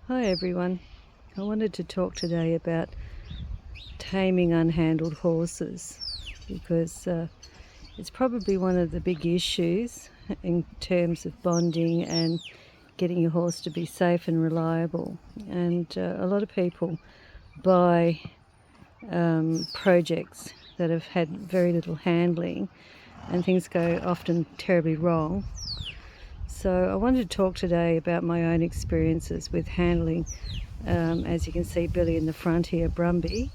Hi everyone. I wanted to talk today about taming unhandled horses because it's probably one of the big issues in terms of bonding and getting your horse to be safe and reliable. And a lot of people buy projects that have had very little handling and things go often terribly wrong. So I wanted to talk today about my own experiences with handling, as you can see, Billy in the front here, Brumby,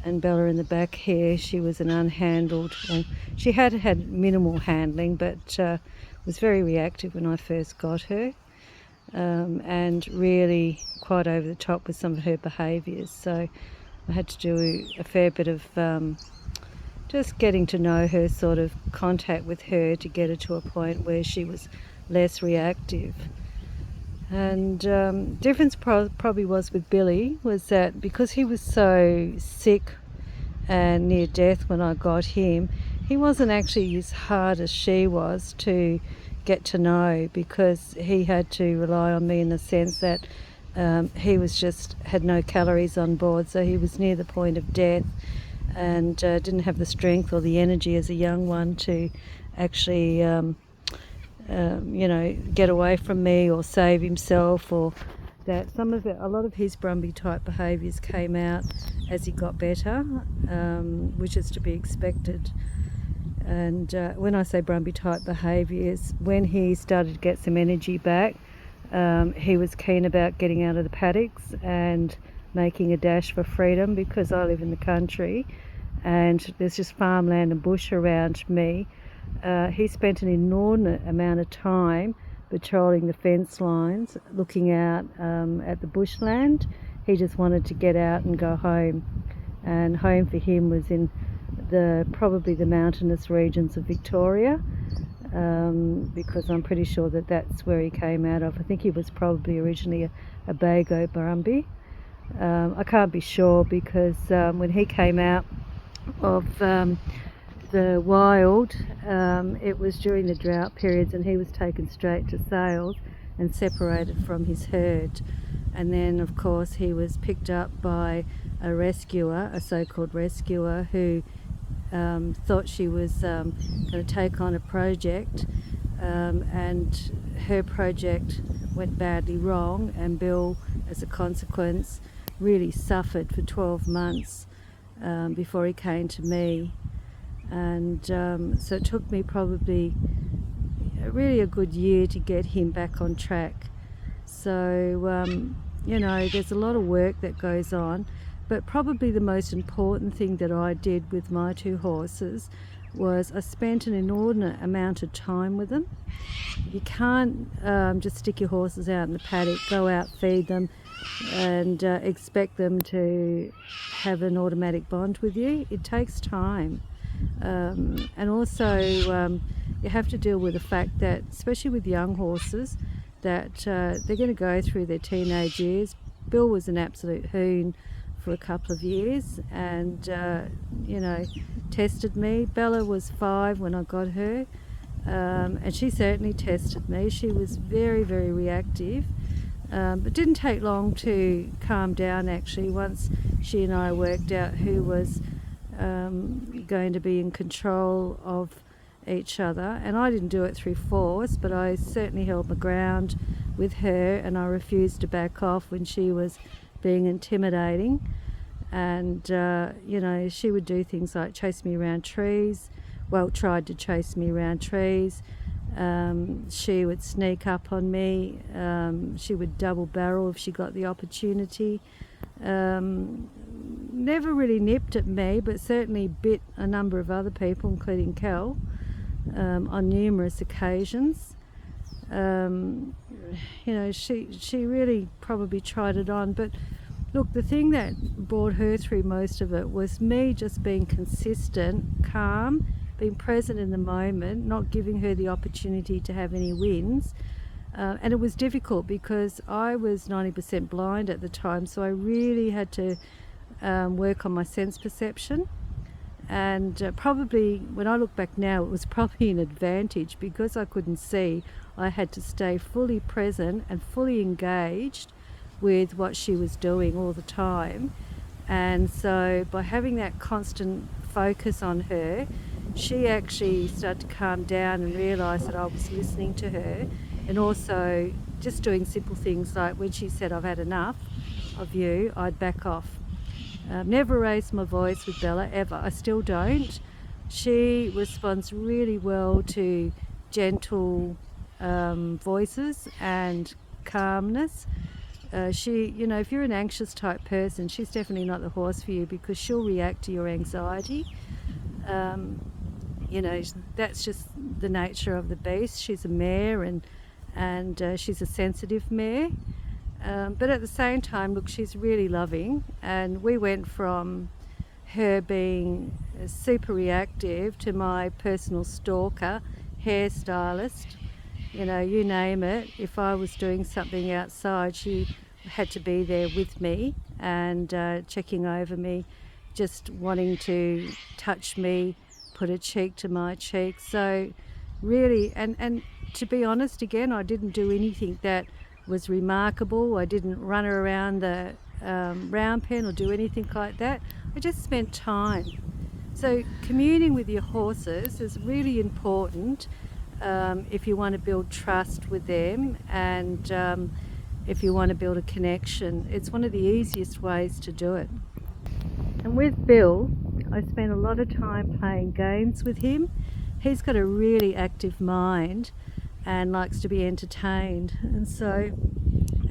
and Bella in the back here. She was an unhandled, well, she had had minimal handling, but was very reactive when I first got her, and really quite over the top with some of her behaviours. So I had to do a fair bit of just getting to know her, sort of contact with her to get her to a point where she was less reactive. And difference probably was with Billy was that because he was so sick and near death when I got him, he wasn't actually as hard as she was to get to know, because he had to rely on me in the sense that he was just had no calories on board, so he was near the point of death and didn't have the strength or the energy as a young one to actually get away from me or save himself, or that a lot of his Brumby type behaviours came out as he got better, which is to be expected. And when I say Brumby type behaviours, when he started to get some energy back, he was keen about getting out of the paddocks and making a dash for freedom, because I live in the country and there's just farmland and bush around me. He spent an inordinate amount of time patrolling the fence lines, looking out at the bushland. He just wanted to get out and go home, and home for him was in probably the mountainous regions of Victoria, because I'm pretty sure that that's where he came out of. I think he was probably originally a Bago Brumby. I can't be sure, because when he came out of the wild, it was during the drought periods, and he was taken straight to sales and separated from his herd. And then of course he was picked up by a rescuer, a so-called rescuer, who thought she was going to take on a project, and her project went badly wrong, and Bill, as a consequence, really suffered for 12 months before he came to me. And so it took me probably really a good year to get him back on track. So there's a lot of work that goes on, but probably the most important thing that I did with my two horses was I spent an inordinate amount of time with them. You can't just stick your horses out in the paddock, go out, feed them, and expect them to have an automatic bond with you. It takes time. And also you have to deal with the fact that, especially with young horses, that they're going to go through their teenage years. Bill was an absolute hoon for a couple of years, and tested me. Bella was 5 when I got her, and she certainly tested me. She was very, very reactive, but didn't take long to calm down, actually, once she and I worked out who was going to be in control of each other. And I didn't do it through force, but I certainly held my ground with her, and I refused to back off when she was being intimidating. And she would do things like chase me around trees, tried to chase me around trees. She would sneak up on me. She would double barrel if she got the opportunity. Never really nipped at me, but certainly bit a number of other people, including Cal, on numerous occasions. She really probably tried it on. But look, the thing that brought her through most of it was me just being consistent, calm, being present in the moment, not giving her the opportunity to have any wins. And it was difficult because I was 90% blind at the time, so I really had to work on my sense perception. And probably, when I look back now, it was probably an advantage, because I couldn't see. I had to stay fully present and fully engaged with what she was doing all the time. And so by having that constant focus on her, she actually started to calm down and realise that I was listening to her, and also just doing simple things like when she said, "I've had enough of you," I'd back off. Never raised my voice with Bella, ever. I still don't. She responds really well to gentle voices and calmness. If you're an anxious type person, she's definitely not the horse for you, because she'll react to your anxiety. That's just the nature of the beast. She's a mare, and she's a sensitive mare. But at the same time, look, she's really loving, and we went from her being super reactive to my personal stalker, hairstylist, you name it. If I was doing something outside, she had to be there with me and checking over me, just wanting to touch me, put a cheek to my cheek. So really, and to be honest, again, I didn't do anything that was remarkable. I didn't run her around the round pen or do anything like that. I just spent time. So communing with your horses is really important if you want to build trust with them, and if you want to build a connection. It's one of the easiest ways to do it. And with Bill, I spent a lot of time playing games with him. He's got a really active mind and likes to be entertained, and so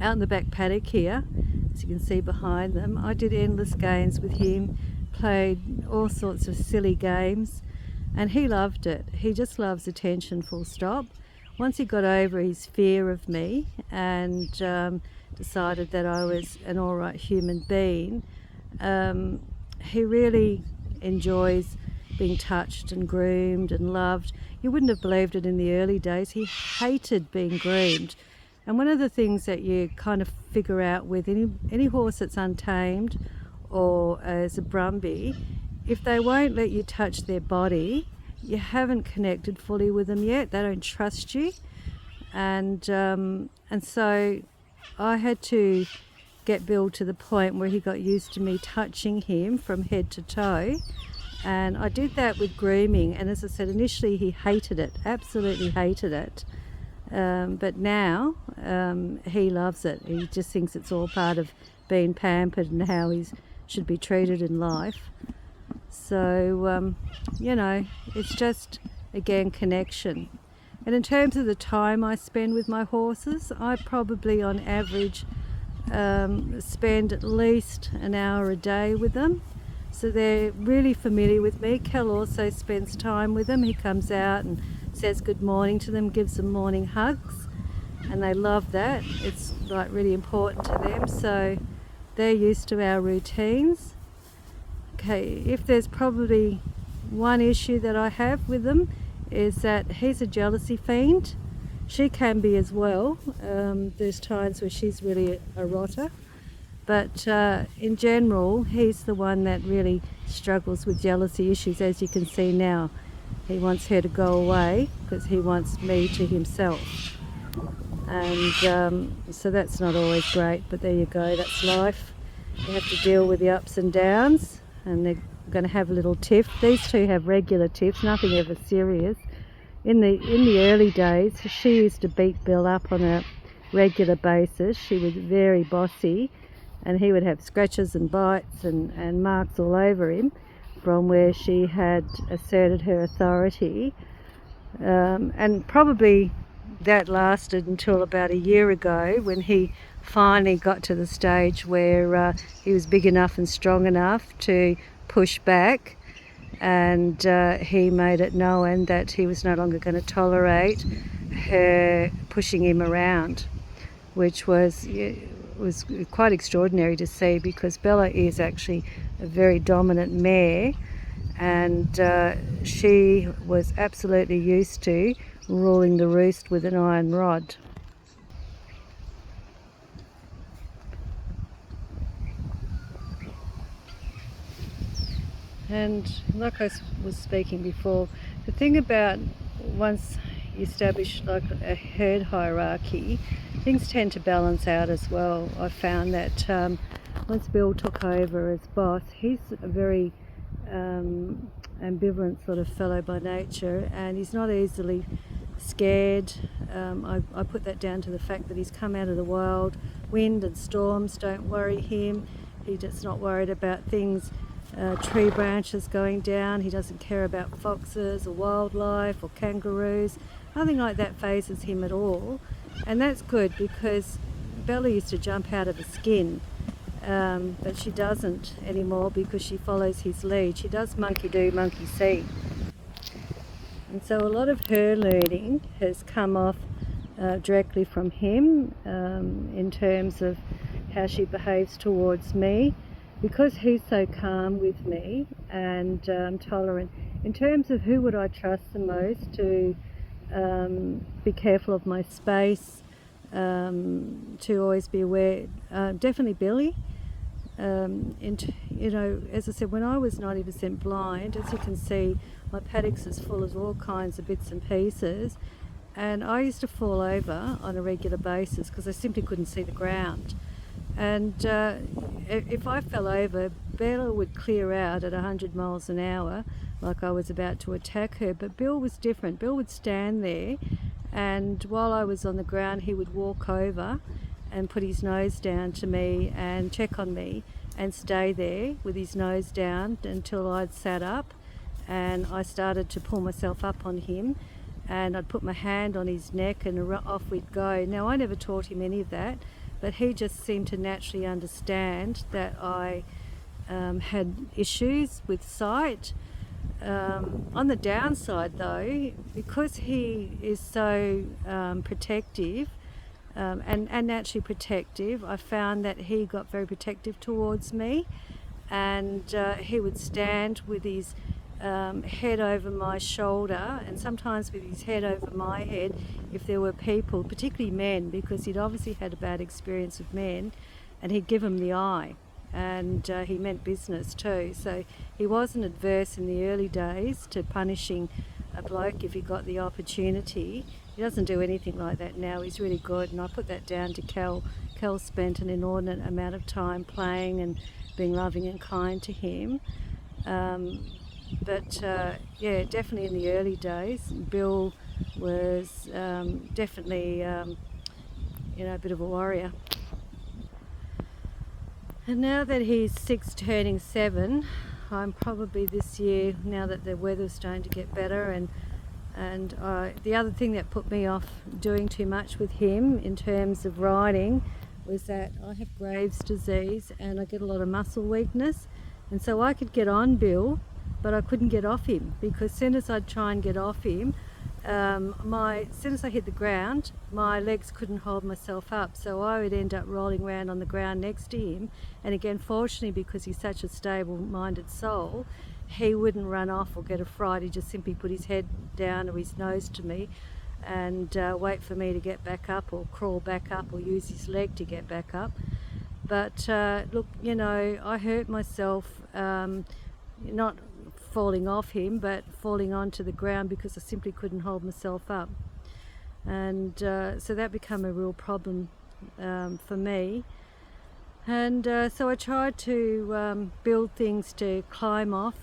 out in the back paddock here, as you can see behind them, I did endless games with him, played all sorts of silly games, and he loved it. He just loves attention, full stop. Once he got over his fear of me and decided that I was an alright human being, he really enjoys being touched and groomed and loved. You wouldn't have believed it in the early days. He hated being groomed. And one of the things that you kind of figure out with any horse that's untamed or as a Brumby, if they won't let you touch their body, you haven't connected fully with them yet. They don't trust you. And so I had to get Bill to the point where he got used to me touching him from head to toe. And I did that with grooming, and as I said, initially he hated it, absolutely hated it. But now he loves it. He just thinks it's all part of being pampered and how he should be treated in life. So, it's just, again, connection. And in terms of the time I spend with my horses, I probably on average spend at least an hour a day with them. So they're really familiar with me. Kel also spends time with them. He comes out and says good morning to them, gives them morning hugs, and they love that. It's like really important to them, so they're used to our routines. Okay, if there's probably one issue that I have with them is that he's a jealousy fiend. She can be as well. There's times where she's really a rotter. But in general, he's the one that really struggles with jealousy issues, as you can see now. He wants her to go away because he wants me to himself. And so that's not always great, but there you go, that's life. You have to deal with the ups and downs, and they're going to have a little tiff. These two have regular tiffs, nothing ever serious. In the early days, she used to beat Bill up on a regular basis. She was very bossy, and he would have scratches and bites and marks all over him from where she had asserted her authority. And probably that lasted until about a year ago, when he finally got to the stage where he was big enough and strong enough to push back, and he made it known that he was no longer going to tolerate her pushing him around, which was quite extraordinary to see, because Bella is actually a very dominant mare, and she was absolutely used to ruling the roost with an iron rod. And like I was speaking before, the thing about once you establish like a herd hierarchy, things tend to balance out as well. I found that once Bill took over as boss, he's a very ambivalent sort of fellow by nature, and he's not easily scared. I put that down to the fact that he's come out of the wild. Wind and storms don't worry him. He's just not worried about things, tree branches going down. He doesn't care about foxes or wildlife or kangaroos. Nothing like that phases him at all. And that's good, because Bella used to jump out of her skin, but she doesn't anymore because she follows his lead. She does monkey do, monkey see. And so a lot of her learning has come off directly from him, in terms of how she behaves towards me, because he's so calm with me and tolerant. In terms of who would I trust the most to be careful of my space, to always be aware, definitely Billy. You know, as I said, when I was 90% blind, as you can see, my paddocks is full of all kinds of bits and pieces, and I used to fall over on a regular basis because I simply couldn't see the ground. And if I fell over, Bella would clear out at 100 miles an hour like I was about to attack her. But Bill was different. Bill would stand there, and while I was on the ground, he would walk over and put his nose down to me and check on me and stay there with his nose down until I'd sat up, and I started to pull myself up on him, and I'd put my hand on his neck and off we'd go. Now, I never taught him any of that, but he just seemed to naturally understand that I had issues with sight. On the downside though, because he is so protective, and naturally protective, I found that he got very protective towards me, and he would stand with his head over my shoulder, and sometimes with his head over my head if there were people, particularly men, because he'd obviously had a bad experience with men, and he'd give them the eye, and he meant business too. So he wasn't adverse in the early days to punishing a bloke if he got the opportunity. He doesn't do anything like that now. He's really good, and I put that down to Cal. Cal spent an inordinate amount of time playing and being loving and kind to him. But yeah, definitely in the early days, Bill was definitely you know, a bit of a warrior. And now that he's 6 turning 7, I'm probably this year, now that the weather's starting to get better, and the other thing that put me off doing too much with him in terms of riding was that I have Graves' disease and I get a lot of muscle weakness, and so I could get on Bill, but I couldn't get off him, because as soon as I'd try and get off him, as soon as I hit the ground, my legs couldn't hold myself up, so I would end up rolling around on the ground next to him. And again, fortunately, because he's such a stable-minded soul, he wouldn't run off or get a fright. He just simply put his head down or his nose to me and wait for me to get back up, or crawl back up, or use his leg to get back up. But look, you know, I hurt myself, not falling off him, but falling onto the ground because I simply couldn't hold myself up, and so that became a real problem for me. And so I tried to build things to climb off,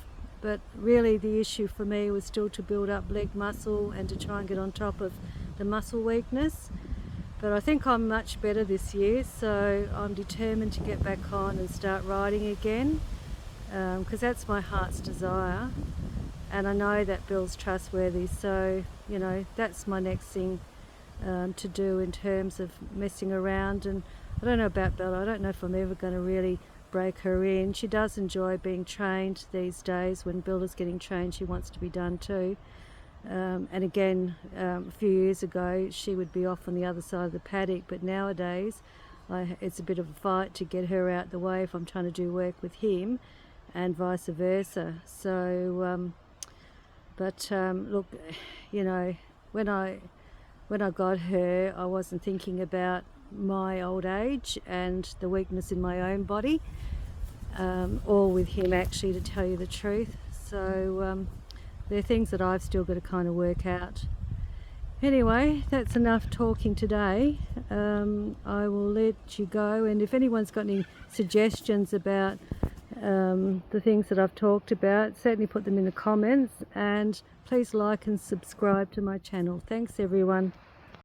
but really the issue for me was still to build up leg muscle and to try and get on top of the muscle weakness. But I think I'm much better this year, so I'm determined to get back on and start riding again, because that's my heart's desire, and I know that Bill's trustworthy, so you know, that's my next thing to do in terms of messing around. And I don't know about Bella, I don't know if I'm ever going to really break her in. She does enjoy being trained these days. When Bill is getting trained, she wants to be done too. And again, a few years ago she would be off on the other side of the paddock, but nowadays it's a bit of a fight to get her out the way if I'm trying to do work with him, and vice versa. So look, you know, when I got her, I wasn't thinking about my old age and the weakness in my own body, or with him, actually, to tell you the truth. So they're things that I've still got to kind of work out Anyway, that's enough talking today. I will let you go, and if anyone's got any suggestions about the things that I've talked about, certainly put them in the comments, and please like and subscribe to my channel. Thanks everyone.